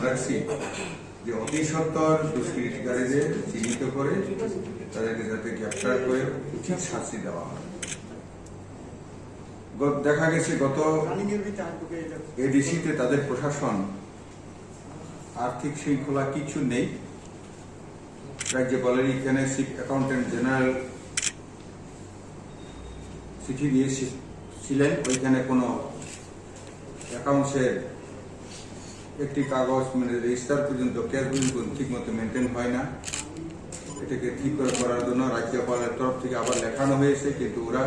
রাখছি যে অতি সত্বর দুষ্কৃতিকারীদের চিহ্নিত করে তাদেরকে যাতে গ্রেপ্তার করে উচিত শাস্তি দেওয়া হয়। দেখা গেছে গত এডিসিতে তাদের প্রশাসন আর্থিক শৃঙ্খলা কিছু নেই। রাজ্যপালের এখানে চিফ অ্যাকাউন্টেন্ট জেনারেল চিঠি দিয়েছিলেন, ওইখানে কোনো অ্যাকাউন্টসের একটি কাগজ মানে রেজিস্টার পর্যন্ত ক্যাশ পর্যন্ত ঠিক মতো মেনটেন হয় না। এটাকে ঠিক করার জন্য রাজ্যপালের তরফ থেকে আবার লেখানো হয়েছে, কিন্তু ওরা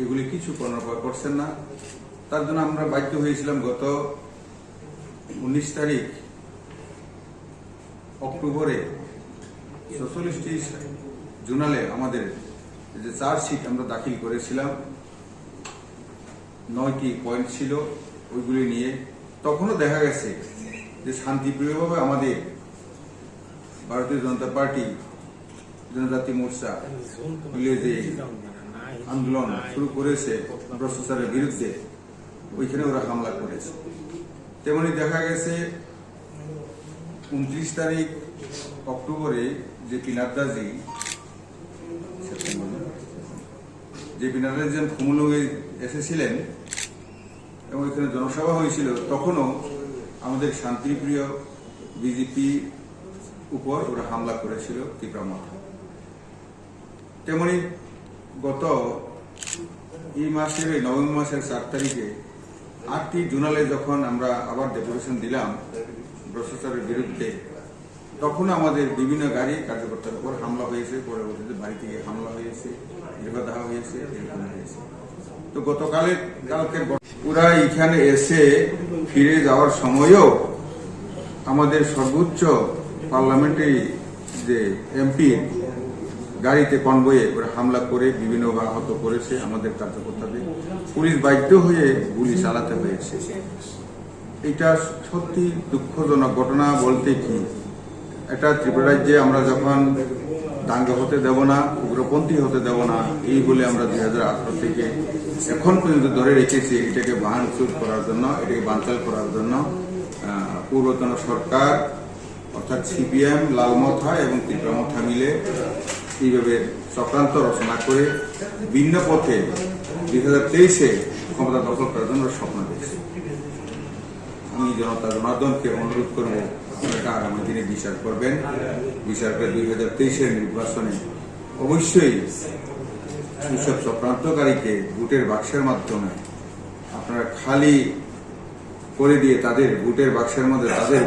এগুলি কিছু কর্ণপাত করছেন না। তার জন্য আমরা বাধ্য হয়েছিলাম গত 19 তারিখ অক্টোবরে 44টি জোনালে আমাদের যে চার্জশিট আমরা দাখিল করেছিলাম, 9টি পয়েন্ট ছিল ওইগুলি নিয়ে। তখনও দেখা গেছে যে শান্তিপ্রিয়ভাবে আমাদের ভারতীয় জনতা পার্টি জনজাতি মোর্চা মিলে যে আন্দোলন শুরু করেছে ভ্রষ্টাচারের বিরুদ্ধে, ওইখানে ওরা হামলা করেছে। তেমনি দেখা গেছে 29 তারিখ অক্টোবরে জেপি নাড্ডাজি খুমুলুঙে এসেছিলেন এবং এখানে জনসভা হয়েছিল, তখনও আমাদের শান্তিপ্রিয় বিজেপি উপর ওরা হামলা করেছিল তীব্র মাত্রায়। তেমনি গত এই মাসের নভেম্বর মাসের 4 তারিখে 8টি জোনালে যখন আমরা আবার ডেপুটেশন দিলাম ভ্রষ্টাচারের বিরুদ্ধে, তখন আমাদের বিভিন্ন গাড়ি কার্যকর্তার উপর হামলা হয়েছে, পরবর্তীতে বাড়ি থেকে হামলা হয়েছে, নির্বাধা হয়েছে, এরকম হয়েছে। তো কালকে ওরা এখানে এসে ফিরে যাওয়ার সময়ও আমাদের সর্বোচ্চ পার্লামেন্টারি যে এমপি গাড়িতে কনভয়ে ওরা হামলা করে বিভিন্ন আহত করেছে আমাদের কার্যকর্তাদের। পুলিশ বাধ্য হয়ে গুলি চালাতে হয়েছে। এটা সত্যি দুঃখজনক ঘটনা। বলতে কি, এটা ত্রিপুরা রাজ্যে আমরা যখন দাঙ্গা হতে দেব না, উগ্রপন্থী হতে দেব না, এই বলে আমরা 2018 থেকে এখন পর্যন্ত ধরে রেখেছি। এটাকে ভাঙচুর করার জন্য, এটাকে বানচাল করার জন্য পূর্বতন সরকার অর্থাৎ সিপিএম, লালমথা এবং ত্রিপুরামথা মিলে এইভাবে চক্রান্ত রচনা করে ভিন্ন পথে 2023-এ ক্ষমতা দখল করার জন্য স্বপ্ন দেখছে। আমি জনতা জনার্দনকে অনুরোধ করবো আপনারা আগামী দিনে বিচার করবেন। বিচার করে 2023-এর নির্বাচনে অবশ্যই সেসব চক্রান্তকারীকে ভোটের বাক্সের মাধ্যমে আপনারা খালি করে দিয়ে তাদের ভোটের বাক্সের মধ্যে তাদের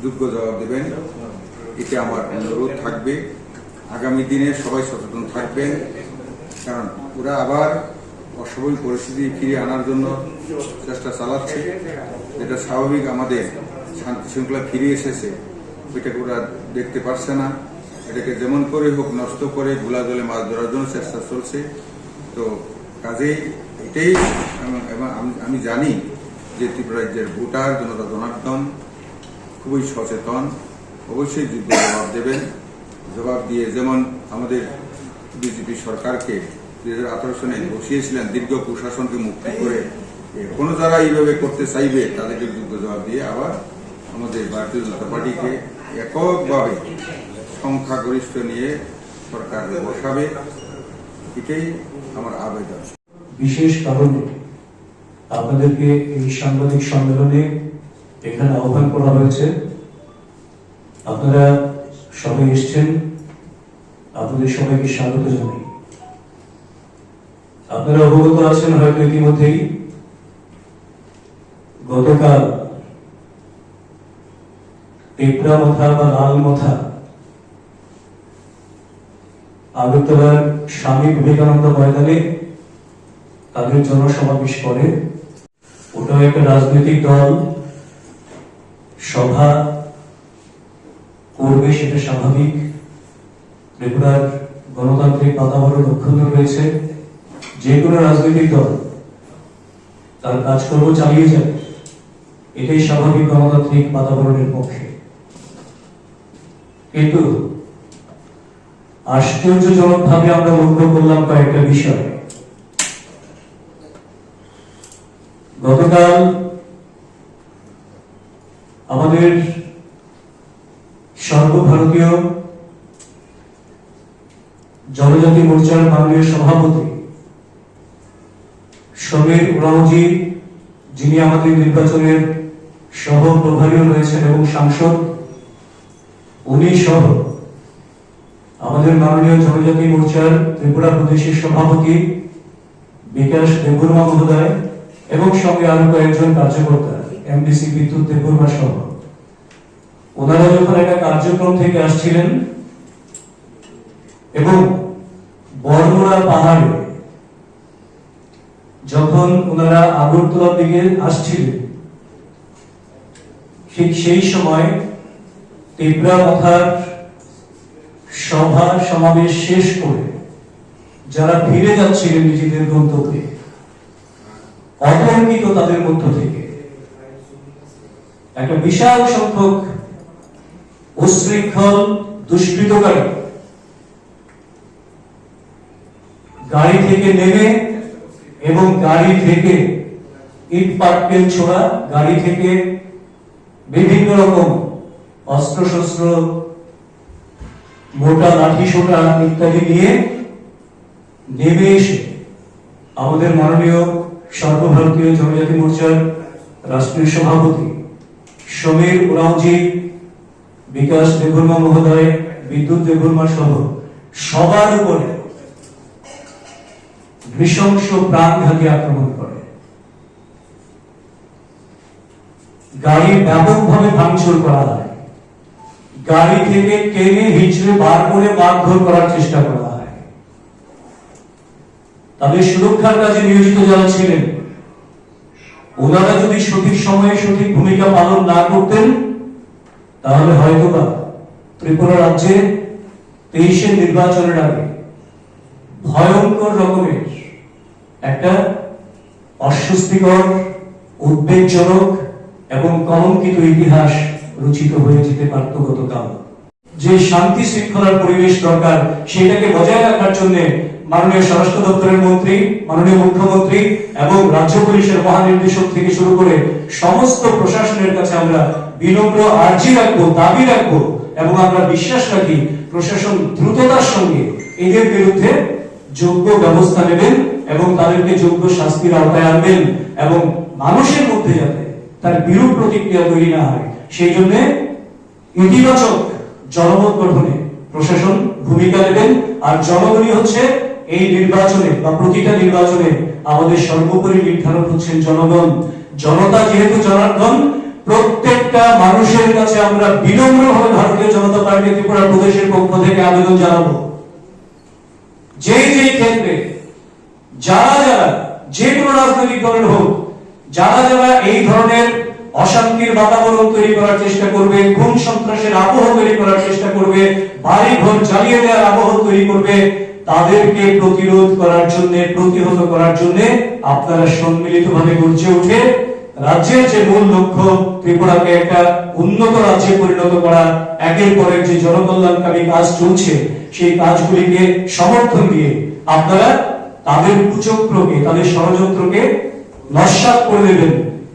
যোগ্য জবাব দেবেন। এটা আমার অনুরোধ থাকবে। আগামী দিনে সবাই সচেতন থাকবেন, কারণ ওরা আবার অস্বাভাবিক পরিস্থিতি ফিরিয়ে আনার জন্য চেষ্টা চালাচ্ছে। যেটা স্বাভাবিক আমাদের শান্তি শৃঙ্খলা ফিরে এসেছে, ওইটাকে ওরা দেখতে পারছে না। এটাকে যেমন করে হোক নষ্ট করে গোলা জলে মাছ ধরার জন্য চেষ্টা চলছে। তো কাজেই এটাই, এবং আমি জানি যে ত্রিপুরা রাজ্যের ভোটার জনতা জনার্দন খুবই সচেতন, অবশ্যই যোগ্য জবাব দেবেন। জবাব দিয়ে যেমন আমাদের বিজেপি সরকারকে 2018 সনে বসিয়েছিলেন দীর্ঘ প্রশাসনকে মুক্তি করে, কোনো যারা এইভাবে করতে চাইবে তাদেরকে যোগ্য জবাব দিয়ে আবার আমাদের ভারতীয় জনতা পার্টিকে এককভাবে সংখ্যাগরিষ্ঠ নিয়ে সরকার বসাবে। এটাই আমার আবেদন। বিশেষ কারণে আপনাদেরকে এই সাংবাদিক সম্মেলনে এখানে আহ্বান করা হয়েছে। আপনারা সবাই এসছেন, আপনাদের সবাইকে স্বাগত জানাই। আপনারা অবগত আছেন হয়তো ইতিমধ্যেই, গতকাল তীব্রামথা বা লালমথা আগরতলার স্বামী বিবেকানন্দ ময়দানে তাদের জনসমাবেশ করে। ওটাও একটা রাজনৈতিক দল, সভা করবে, সেটা স্বাভাবিক। ত্রিপুরার গণতান্ত্রিক বাতাবরণ অক্ষুণ্ণ রয়েছে। যে কোনো রাজনৈতিক দল তার কাজকর্ম চালিয়ে যাবে, এটাই স্বাভাবিক গণতান্ত্রিক বাতাবরণের পক্ষে। কিন্তু আশ্চর্যজনকভাবে আমরা লক্ষ্য করলাম কয়েকটা বিষয়। গতকাল মোর্চার মাননীয় সভাপতি সমীর উরাওজি, যিনি আমাদের নির্বাচনের সহ প্রভারীও রয়েছেন এবং সাংসদ, উনি সহ আমাদের মাননীয় জনজাতি মোর্চার ত্রিপুরা প্রদেশের সভাপতি বিকাশ দেববর্মা মহোদয় এবং সঙ্গে আরো কয়েকজন কার্যকর্তা, এমডিসি বিদ্যুৎ দেববর্মা সহ, ওনারা যখন একটা কার্যক্রম থেকে আসছিলেন এবং বড়মোড়া পাহাড়ে যখন ওনারা আগরতলার দিকে আসছিলেন, ঠিক সেই সময় তীব্রা মাথার সভা সমাবেশ শেষ করে যারা ফিরে যাচ্ছিলেন নিজেদের গন্তব্যে, আতঙ্কিত তাদের মধ্য থেকে একটা বিশাল সংখ্যক উচ্ছৃঙ্খল দুষ্কৃতকারী গাড়ি থেকে নেমে এবং গাড়ি থেকে ইট পাটকেল ছোড়া, গাড়ি থেকে বিভিন্ন রকম অস্ত্রশস্ত্র, মোটা লাঠি সোটা ইত্যাদি নিয়ে নেমে এসে আমাদের মাননীয় সর্বভারতীয় জনজাতি মোর্চার রাষ্ট্রীয় সভাপতি সমীর উরাওজি, বিকাশ দেববর্মা মহোদয়, বিদ্যুৎ দেববর্মা সহ সবার উপরে নৃশংস প্রাণঘাতী আক্রমণ করে। গাড়ি ব্যাপকভাবে ভাঙচুর করা হয়, গাড়ি থেকে টেনে হিঁচড়ে বার করে মারধর করার চেষ্টা করা হয়। তাদের সুরক্ষার কাজে নিয়োজিত যারা ছিলেন, ওনারা যদি সঠিক সময়ে সঠিক ভূমিকা পালন না করতেন, তাহলে হয়তোবা ত্রিপুরা রাজ্যে 23-এর নির্বাচনের আগে ভয়ঙ্কর রকমের একটা অস্বস্তিকর, উদ্বেগজনক এবং কলঙ্কিত ইতিহাস রচিত হয়ে যেতে পারত। গতকাল যে শান্তি শৃঙ্খলার পরিবেশ দরকার, সেটাকে বজায় রাখার জন্য মাননীয় স্বরাষ্ট্র দপ্তরের মন্ত্রী, মাননীয় মুখ্যমন্ত্রী এবং রাজ্য পুলিশের মহানির্দেশক থেকে শুরু করে সমস্ত প্রশাসনের কাছে আমরা বিনম্র আর্জি রাখবো, দাবি রাখবো এবং আমরা বিশ্বাস রাখি প্রশাসন দ্রুততার সঙ্গে এদের বিরুদ্ধে যোগ্য ব্যবস্থা নেবেন এবং তাদেরকে যোগ্য শাস্তির আওতায় আনবেন এবং মানুষের মধ্যে যাতে তার বিরূপ প্রতিক্রিয়া তৈরি না হয়, সেই জন্য ইতিবাচক জনমত গঠনে প্রশাসন ভূমিকা নেবেন। আর জনগণই হচ্ছে এই নির্বাচনে বা প্রতিটা নির্বাচনে আমাদের সর্বোপরি নির্ধারক হচ্ছেন জনগণ। জনতা যেহেতু জনার্দন, প্রত্যেকটা মানুষের কাছে আমরা বিনম্রভাবে ভারতীয় জনতা পার্টি ত্রিপুরা প্রদেশের পক্ষ থেকে আবেদন জানাবো, যেই ক্ষেত্রে যারা যারা যে কোনো রাজনৈতিক দলের হোক, যারা যারা এই ধরনের অশান্তির বাতাবরণ তৈরি করার চেষ্টা করবে, খুন সন্ত্রাসের আবহ তৈরি করার চেষ্টা করবে, বাড়ি ঘর জ্বালিয়ে দেওয়ার আবহ তৈরি করবে, তাদেরকে প্রতিরোধ করার জন্য, প্রতিহত করার জন্য আপনারা সম্মিলিতভাবে গর্জে উঠে রাজ্যের যে মূল লক্ষ্য ত্রিপুরাকে একটা উন্নত রাজ্যে পরিণত করা, একের পর এক যে জনকল্যাণকামী কাজ চলছে, সেই কাজগুলিকে সমর্থন দিয়ে আপনারা তাদের কুচক্রকে, তাদের ষড়যন্ত্রকে নস্যাৎ করে দেবেন,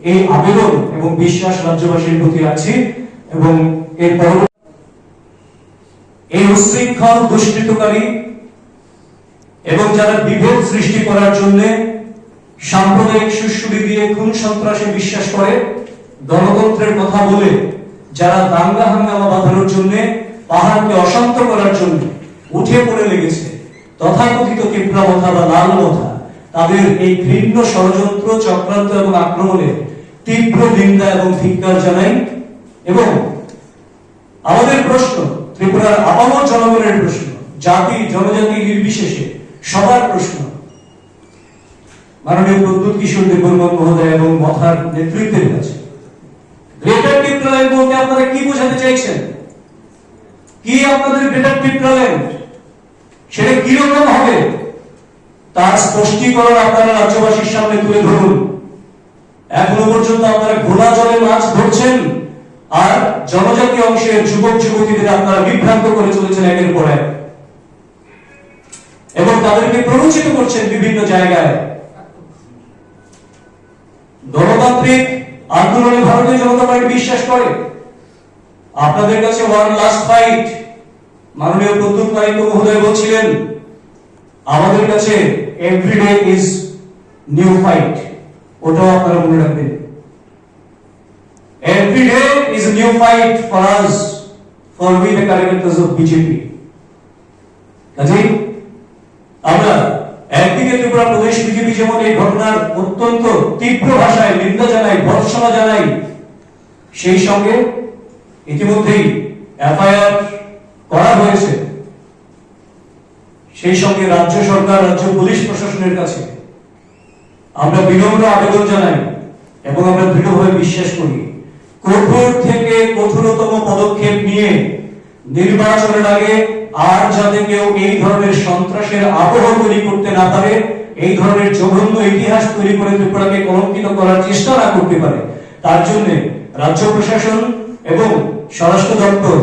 এই আবেদন এবং বিশ্বাস রাজ্যবাসীর প্রতি রাখছি। এবং এর পরবর্তী এই উচ্ছৃঙ্খল দুষ্কৃতকারী এবং যারা বিভেদ সৃষ্টি করার জন্য সাম্প্রদায়িক সুশুরি দিয়ে খুন সন্ত্রাসে বিশ্বাস করে, গণতন্ত্রের কথা বলে যারা দাঙ্গা হাঙ্গামা বাঁধানোর জন্য, পাহাড়কে অশান্ত করার জন্য উঠে পড়ে লেগেছে, তথাকথিত তীব্রা মাথা বা লাল মাথা, তাদের এই ঘৃণ্য ষড়যন্ত্র, চক্রান্ত এবং আক্রমণে তীব্র নিন্দা এবং ধিক্কার জানাই। এবং আমাদের প্রশ্ন, ত্রিপুরার আপামর জনগণের প্রশ্ন, জাতি জনজাতি নির্বিশেষে সবার প্রশ্ন, মাননীয় প্রদ্যুৎ কিশোর দেববর্মা মহোদয় এবং মথার নেতৃত্বের কাছে, গ্রেটার ত্রিপুরাল্যান্ড বলতে আপনারা কি বোঝাতে চাইছেন? কি আপনাদের গ্রেটার ত্রিপুরাল্যান্ড, সেটা কিরকম হবে তার স্পষ্টীকরণ আপনারা রাজ্যবাসীর সামনে তুলে ধরুন। এখনো পর্যন্ত আপনারা ঘোলা জলে মাছ ধরছেন আর জনজাতি অংশের যুবক যুবতীদের আপনারা বিভ্রান্ত করে চলেছেন একের পর এক, এবং তাদেরকে প্ররোচিত করছেন বিভিন্ন জায়গায়। গণতান্ত্রিক আন্দোলনে ভারতীয় জনতা পার্টি বিশ্বাস করে। আপনাদের কাছে ওয়ান লাস্ট ফাইট, মাননীয় প্রদ্যুৎ পাইক মহোদয় বলছিলেন, আমাদের কাছে এভরিডে ইজ নিউ ফাইট, ওটাও আপনারা মনে রাখবেন। Everyday is new fight for us, for we the characters of BJP. কাজেই আমরা একদিকে ত্রিপুরা প্রদেশ বিজেপি যেমন এই ঘটনার অত্যন্ত তীব্র ভাষায় নিন্দা জানাই, ভর্ৎসনা জানাই, সেই সঙ্গে ইতিমধ্যেই এফআইআর করা হয়েছে, সেই সঙ্গে রাজ্য সরকার, রাজ্য পুলিশ প্রশাসনের কাছে আমরা বিনম্র আবেদন জানাই এবং আমরা দৃঢ়ভাবে বিশ্বাস করি কঠোর থেকে কঠোরতম পদক্ষেপ নিয়ে নির্বাচনের আগে আর যাতে কেউ এই ধরনের সন্ত্রাসের আবহ তৈরি করতে না পারে, এই ধরনের জঘন্য ইতিহাস তৈরি করে ত্রিপুরাকে কলঙ্কিত করার চেষ্টা না করতে পারে, তার জন্য রাজ্য প্রশাসন এবং স্বরাষ্ট্র দপ্তর,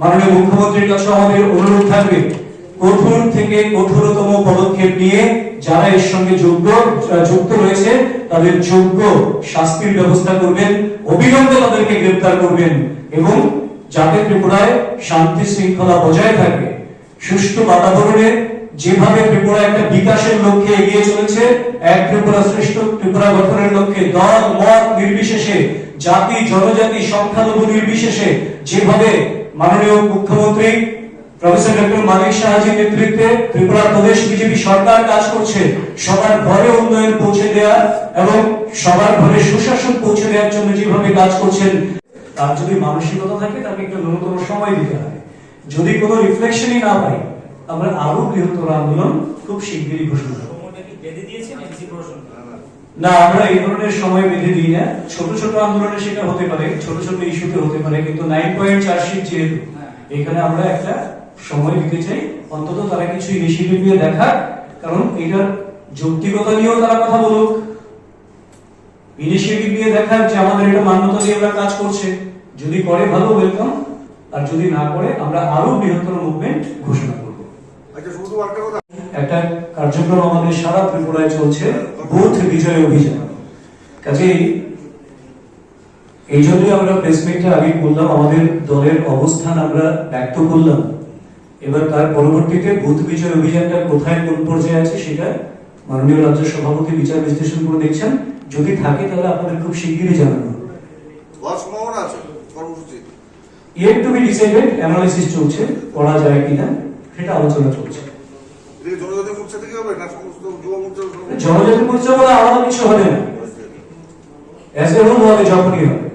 মাননীয় মুখ্যমন্ত্রীর কাছে আমাদের অনুরোধ থাকবে কঠোর থেকে কঠোরতম পদক্ষেপ নিয়ে যারা এর সঙ্গে যুক্ত রয়েছে তাদের যোগ্য শাস্তির ব্যবস্থা করবেন, অবিলম্বে তাদেরকে গ্রেফতার করবেন এবং যাতে ত্রিপুরায় শান্তি শৃঙ্খলা বজায় থাকে, সুষ্ঠু বাতাবরণে যেভাবে ত্রিপুরা একটা বিকাশের লক্ষ্যে এগিয়ে চলেছে, এক ত্রিপুরা শ্রেষ্ঠ ত্রিপুরা গঠনের লক্ষ্যে দল মত নির্বিশেষে, জাতি জনজাতি সংখ্যালঘু নির্বিশেষে যেভাবে মাননীয় মুখ্যমন্ত্রী প্রফেসর ডক্টর মানিক সাহাজির নেতৃত্বে ত্রিপুরা প্রদেশ বিজেপি সরকার কাজ করছে, সবার ঘরে উন্নয়ন পৌঁছে দেওয়া এবং সবার ঘরে সুশাসন পৌঁছে দেওয়ার জন্য যেভাবে কাজ করছেন, তার যদি মানসিকতা থাকে তাকে একটু ন্যূনতম সময় দিতে হবে। যদি কোনো রিফ্লেকশনই না পাই, আমরা আরো বৃহত্তর আন্দোলন খুব শিগগিরই ঘোষণা করব। না, আমরা এই ধরনের সময় বেঁধে দিই না। ছোট ছোট আন্দোলনে সেটা হতে পারে, ছোট ছোট ইস্যুতে হতে পারে, কিন্তু 9 পয়েন্ট চার্জশিট যেহেতু, এখানে আমরা একটা সময় দিতে চাই, অন্তত তারা কিছু ইনিশিয়েটিভ নিয়ে দেখাক, কারণ এটার যৌক্তিকতা নিয়েও তারা কথা বলুক, ইনিশিয়েটিভ নিয়ে দেখাক যে আমাদের এটা মান্যতা দিয়ে আমরা কাজ করছে। যদি করে ভালো, ওয়েলকাম, আর যদি না করে আমরা আরো বৃহত্তর মুভমেন্ট ঘোষণা করব। একটা কার্যক্রম আমাদের সারা ত্রিপুরায় চলছে, বুথ বিজয় অভিযান। কাজেই এই জন্যই আমরা প্রেসমিটটা আগে করলাম, আমাদের দলের অবস্থান আমরা ব্যক্ত করলাম। এবার তার পরবর্তীতে বুথ বিজয় অভিযানটা কোথায় কোন পর্যায়ে আছে সেটা মাননীয় রাজ্য সভাপতি বিচার বিশ্লেষণ করে দেখছেন, যদি থাকে তাহলে আপনাদের খুব শিগগিরই জানানো হবে। Yet two be decided, analysis চলছে, করা যায় কিনা সেটা আলোচনা চলছে। জনজাতি মোর্চা বলে আলাদা কিছু হবে না, অ্যাজ এ হোল হবে, যখনই হবে।